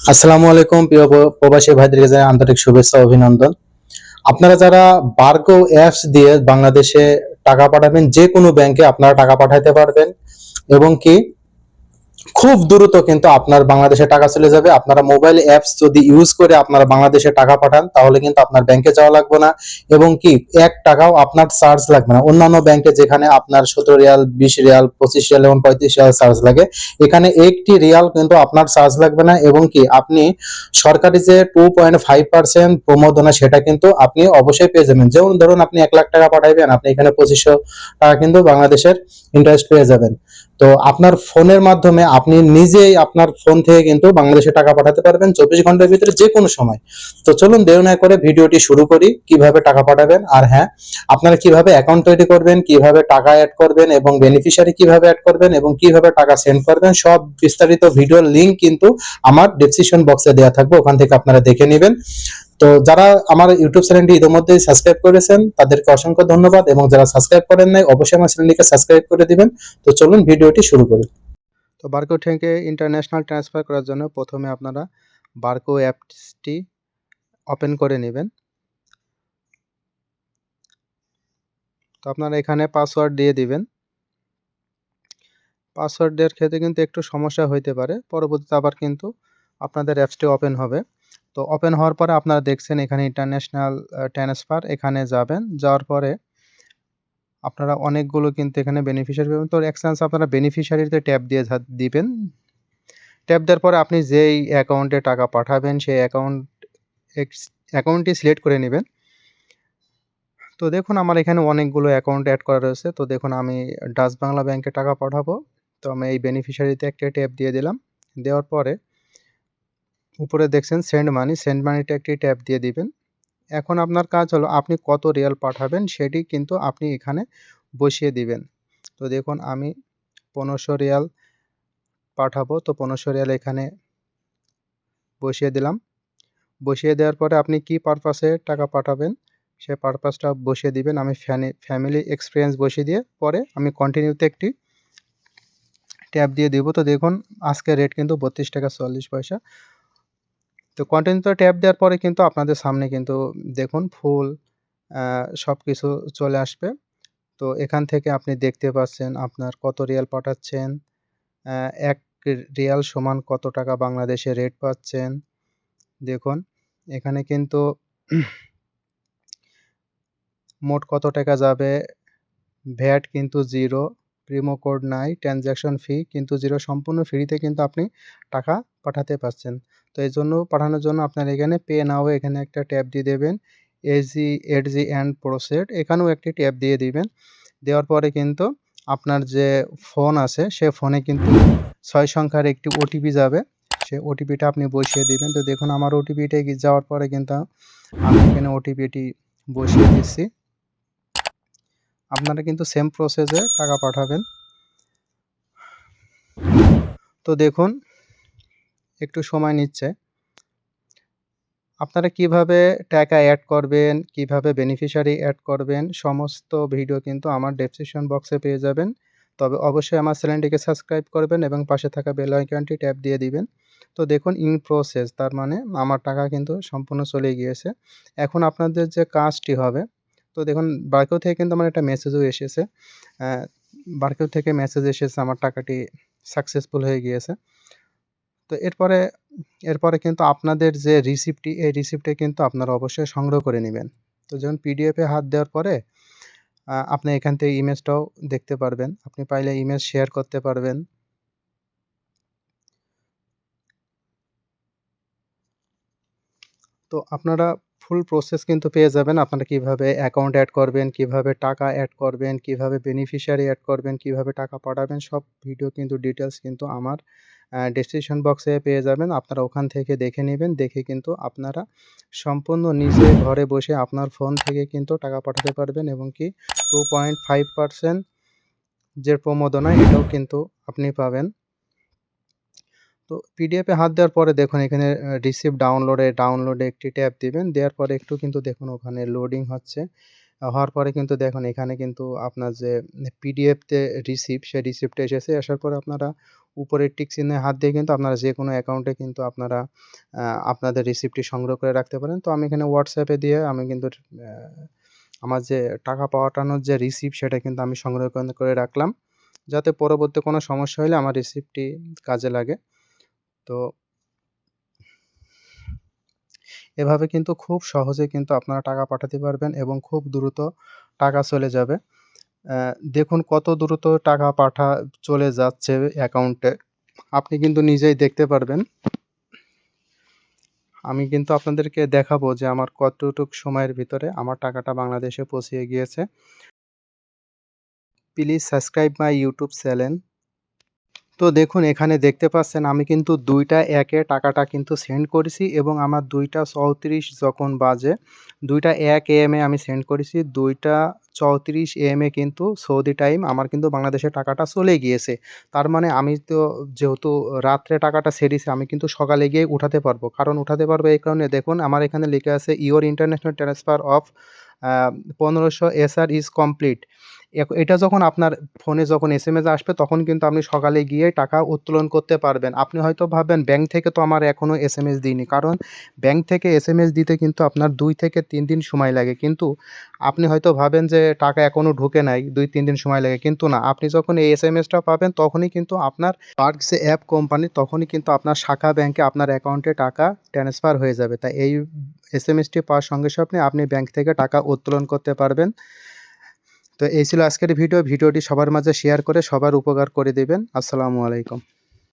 আসসালামু আলাইকুম প্রিয় প্রবাসী ভাইদেরকে জানাই আন্তরিক শুভেচ্ছা ও অভিনন্দন। আপনারা যারা বারকো অ্যাপস দিয়ে বাংলাদেশে টাকা পাঠাবেন, যে কোনো ব্যাংকে আপনারা টাকা পাঠাতে পারবেন এবং কি খুব দ্রুত কিন্তু আপনার বাংলাদেশে টাকা চলে যাবে। আপনারা মোবাইল অ্যাপস যদি ইউজ করে আপনারা বাংলাদেশে টাকা পাঠান তাহলে কিন্তু আপনার ব্যাংকে যাওয়া লাগবে না এবং কি ১ টাকাও আপনার চার্জ লাগবে না। অন্যান্য ব্যাংকে যেখানে আপনার ১৭ রিয়াল, ২০ রিয়াল, ২৫ রিয়াল এবং ৩৫ রিয়াল চার্জ লাগে, এখানে ১টি রিয়াল কিন্তু আপনার চার্জ লাগবে না এবং কি আপনি সরকারি যে 2.5% প্রণোদনা সেটা কিন্তু আপনি অবশ্যই পেয়ে যাবেন। যেমন ধরুন আপনি ১ লাখ টাকা পাঠাইবেন, আপনি এখানে ২৫০০ টাকা কিন্তু বাংলাদেশের ইন্টারেস্ট পেয়ে যাবেন। তো আপনার ফোনের মাধ্যমে আপনি নিজেই আপনার ফোন থেকে কিন্তু বাংলাদেশে টাকা পাঠাতে পারবেন ২৪ ঘন্টার ভিতরে যে কোনো সময়। তো চলুন দেরি না করে ভিডিওটি শুরু করি কিভাবে টাকা পাঠাবেন। আর হ্যাঁ, আপনারা কিভাবে অ্যাকাউন্ট তৈরি করবেন, কিভাবে টাকা অ্যাড করবেন এবং বেনিফিশিয়ারি কিভাবে অ্যাড করবেন এবং কিভাবে টাকা সেন্ড করবেন, সব বিস্তারিত ভিডিওর লিংক কিন্তু আমার ডেসক্রিপশন বক্সে দেওয়া থাকবে, ওখান থেকে আপনারা দেখে নেবেন। তো যারা আমার ইউটিউব চ্যানেলটি ইতিমধ্যেই সাবস্ক্রাইব করেছেন তাদেরকে অসংখ্য ধন্যবাদ এবং যারা সাবস্ক্রাইব করেন নাই অবশ্যই আমার চ্যানেলটিকে সাবস্ক্রাইব করে দিবেন। তো চলুন ভিডিওটি শুরু করি। তো বারকো থেকে ইন্টারন্যাশনাল ট্রান্সফার করার জন্য প্রথমে আপনারা বারকো অ্যাপসটি ওপেন করে নেবেন। তো আপনারা এখানে পাসওয়ার্ড দিয়ে দিবেন। পাসওয়ার্ড দেওয়ার ক্ষেত্রে কিন্তু একটু সমস্যা হইতে পারে, পরবর্তীতে আবার কিন্তু আপনাদের অ্যাপসটি ওপেন হবে। তো ওপেন হওয়ার পরে আপনারা দেখছেন এখানে ইন্টারন্যাশনাল ট্রান্সফার, এখানে যাবেন। যাওয়ার পরে আপনারা অনেকগুলো কিন্তু এখানে বেনিফিশিয়ারি পাবেন। তো এক চান্স আপনারা বেনিফিশিয়ারিতে ট্যাপ দিয়ে দিবেন। ট্যাপ দেওয়ার পরে আপনি যেই অ্যাকাউন্টে টাকা পাঠাবেন সেই অ্যাকাউন্টটি সিলেক্ট করে নেবেন। তো দেখুন আমার এখানে অনেকগুলো অ্যাকাউন্ট অ্যাড করা রয়েছে। তো দেখুন আমি ডাচ বাংলা ব্যাংকে টাকা পাঠাবো। তো আমি এই বেনিফিশিয়ারিতে একটা ট্যাপ দিয়ে দিলাম। দেওয়ার পরে উপরে দেখছেন সেন্ড মানি, সেন্ড মানিতে একটি ট্যাপ দিয়ে দিবেন। এখন আপনার কাজ হলো আপনি কত রিয়াল পাঠাবেন সেটি কিন্তু আপনি এখানে বসিয়ে দিবেন। তো দেখুন আমি ১৫০০ রিয়াল পাঠাবো। তো ১৫০০ রিয়াল এখানে বসিয়ে দিলাম। বসিয়ে দেওয়ার পরে আপনি কি পারপাসে টাকা পাঠাবেন সে পারপাসটা বসিয়ে দিবেন। আমি ফ্যামিলি এক্সপেরিয়েন্স বসিয়ে দিয়ে পরে আমি কন্টিনিউতে একটি ট্যাপ দিয়ে দিব। তো দেখুন আজকের রেট কিন্তু ৩২ টাকা ৪০ পয়সা। তো কন্টিনিউতে ট্যাপ দেওয়ার পরে কিন্তু আপনাদের সামনে কিন্তু দেখুন ফুল সব কিছু চলে আসবে। তো এখান থেকে আপনি দেখতে পাচ্ছেন আপনার কত রিয়াল পাঠাচ্ছেন, ১ রিয়াল সমান কত টাকা বাংলাদেশে রেট পাচ্ছেন। দেখুন এখানে কিন্তু মোট কত টাকা যাবে, ভ্যাট কিন্তু 0, প্রিমো কোড নাই, ট্রানজ্যাকশন ফি কিন্তু 0, সম্পূর্ণ ফ্রিতে কিন্তু আপনি টাকা পাঠাতে পারছেন। তো এইজন্য পাঠানোর জন্য আপনার এখানে পে নাও এখানে একটা ট্যাপ দিয়ে দেবেন। এসজি অ্যান্ড প্রসেড এখানেও একটি ট্যাপ দিয়ে দিবেন। দেওয়ার পরে কিন্তু আপনার যে ফোন আছে সে ফোনে কিন্তু ৬ সংখ্যার একটি ওটিপি যাবে। সে ওটিপিটা আপনি বসিয়ে দিবেন। তো দেখুন আমার ওটিপিটা যাওয়ার পরে কিন্তু আমি এখানে ওটিপিটি বসিয়ে দিচ্ছি। আপনারা কিন্তু সেম প্রসেসে টাকা পাঠাবেন। তো দেখুন একটু সময় নিচ্ছে। আপনারা কিভাবে টাকা অ্যাড করবেন, কিভাবে বেনিফিশিয়ারি অ্যাড করবেন সমস্ত ভিডিও কিন্তু আমার ডেসক্রিপশন বক্সে পেয়ে যাবেন। তবে অবশ্যই আমার চ্যানেলটিকে সাবস্ক্রাইব করবেন এবং পাশে থাকা বেল আইকনটি ট্যাপ দিয়ে দিবেন। তো দেখুন ইন প্রসেস, তার মানে আমার টাকা কিন্তু সম্পূর্ণ চলে গিয়েছে। এখন আপনাদের যে কাজটি হবে, তো দেখুন বারকো থেকে কিন্তু আমার একটা মেসেজও এসেছে। বারকো থেকে মেসেজ এসেছে আমার টাকাটি সাকসেসফুল হয়ে গিয়েছে। তো এরপরে কিন্তু আপনাদের যে রিসিপ্টটি, এই রিসিপ্টে কিন্তু আপনারা অবশ্যই সংগ্রহ করে নিবেন। তো যখন পিডিএফে হাত দেওয়ার পরে আপনি এখান থেকে ইমেজটাও দেখতে পারবেন। আপনি পাইলে ইমেজ শেয়ার করতে পারবেন। তো আপনারা ফুল প্রসেস কিন্তু পেয়ে যাবেন। আপনারা কিভাবে অ্যাকাউন্ট অ্যাড করবেন, কিভাবে টাকা অ্যাড করবেন, কিভাবে বেনিফিশিয়ারি অ্যাড করবেন, কিভাবে টাকা পাঠাবেন, সব ভিডিও কিন্তু ডিটেইলস কিন্তু আমার ডেসক্রিপশন বক্সে পেয়ে যাবেন। আপনারা ওখান থেকে দেখে নিবেন। দেখে কিন্তু আপনারা সম্পূর্ণ নিজে ঘরে বসে আপনার ফোন থেকে কিন্তু টাকা পাঠাতে পারবেন এবং কি 2.5% যে প্রণোদনা এটাও কিন্তু আপনি পাবেন। তো পিডিএফে হাত দেওয়ার পরে দেখুন এখানে রিসিভ ডাউনলোডে একটি ট্যাপ দিবেন। দেওয়ার পরে একটু কিন্তু দেখুন ওখানে লোডিং হচ্ছে। হওয়ার পরে কিন্তু দেখুন এখানে কিন্তু আপনার যে পিডিএফতে রিসিপ্ট, সেই রিসিপ্টটা এসেছে। আসার পরে আপনারা উপরের টিক চিহ্নে হাত দিয়ে কিন্তু আপনারা যে কোনো অ্যাকাউন্টে কিন্তু আপনারা আপনাদের রিসিপ্টটি সংগ্রহ করে রাখতে পারেন। তো আমি এখানে হোয়াটসঅ্যাপে দিয়ে আমি কিন্তু আমার যে টাকা পাঠানোর যে রিসিপ্ট সেটা কিন্তু আমি সংগ্রহ করে রাখলাম। যাতে পরবর্তী কোনো সমস্যা হলে আমার রিসিপ্টটি কাজে লাগে। তো এভাবে কিন্তু খুব সহজে কিন্তু আপনারা টাকা পাঠাতে পারবেন এবং খুব দ্রুত টাকা চলে যাবে। দেখুন কত দ্রুত টাকা চলে যাচ্ছে অ্যাকাউন্টে। আপনি কিন্তু নিজেই দেখতে পারবেন। আমি কিন্তু আপনাদেরকে দেখাবো যে আমার কতটুক সময়ের ভিতরে আমার টাকাটা বাংলাদেশে পৌঁছিয়ে গিয়েছে। Please subscribe my YouTube channel. তো দেখুন এখানে দেখতে পাচ্ছেন আমি কিন্তু ২টা একে টাকাটা কিন্তু সেন্ড করেছি এবং আমার ২টা ৩৪ যখন বাজে ২টা ১ AM এ আমি সেন্ড করেছি। ২টা ৩৪ AM এ কিন্তু সৌদি টাইম আমার কিন্তু বাংলাদেশে টাকাটা চলে গিয়েছে। তার মানে আমি তো যেহেতু রাত্রে টাকাটা ছেড়েছি আমি কিন্তু সকালে গিয়ে উঠাতে পারবো। কারণ উঠাতে পারবো এই কারণে দেখুন আমার এখানে লেখা আছে your international transfer of ১৫০০ SR is complete. এটা যখন আপনার ফোনে যখন SMS আসবে তখন কিন্তু আপনি সকালে গিয়ে টাকা উত্তোলন করতে পারবেন। আপনি হয়তো ভাববেন ব্যাংক থেকে তো আমার এখনো SMS দিইনি। কারণ ব্যাংক থেকে SMS দিতে কিন্তু আপনার ২ থেকে ৩ দিন সময় লাগে। কিন্তু আপনি হয়তো ভাবেন যে টাকা এখনো ঢোকে নাই, ২-৩ দিন সময় লাগে। কিন্তু না, আপনি যখন এই SMS-টা পাবেন তখনই কিন্তু আপনার পার্কস অ্যাপ কোম্পানি তখনই কিন্তু আপনার শাখা ব্যাংকে আপনার অ্যাকাউন্টে টাকা ট্রান্সফার হয়ে যাবে। তাই এই SMS-টি পাওয়ার সঙ্গে সঙ্গে আপনি ব্যাংক থেকে টাকা উত্তোলন করতে পারবেন। তো এই ছিল আজকের ভিডিও। ভিডিওটি সবার মাঝে শেয়ার করে সবার উপকার করে দিবেন। আসসালামু আলাইকুম।